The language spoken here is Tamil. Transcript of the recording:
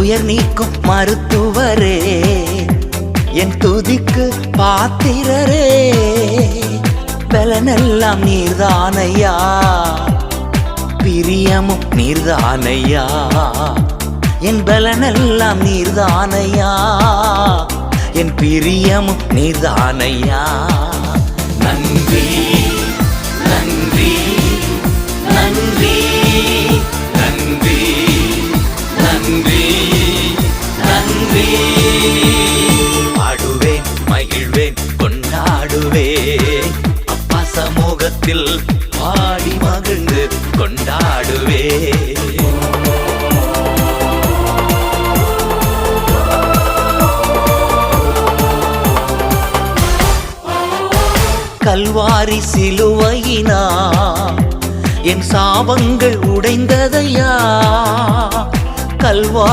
துயர் நீக்கும் மருத்துவரே, என் துதிக்கு பாத்திரரே, பலனெல்லாம் நீர்தானையா, பிரியமும் நீர்தானையா, என் பலனெல்லாம் நீர்தானையா, என் பிரியமும் நீர்தானையா. நன்றி நன்றி நன்றி நன்றி நன்றி நன்றி. பாடுவேன் மகிழ்வேன் கொண்டாடுவேன், அப்பா சமூகத்தில் பாடி மகிழ்ந்து கொண்டாடுவேன். கல்வாரி சிலுவையினா என் சாபங்கள் உடைந்ததையா, கல்வாரி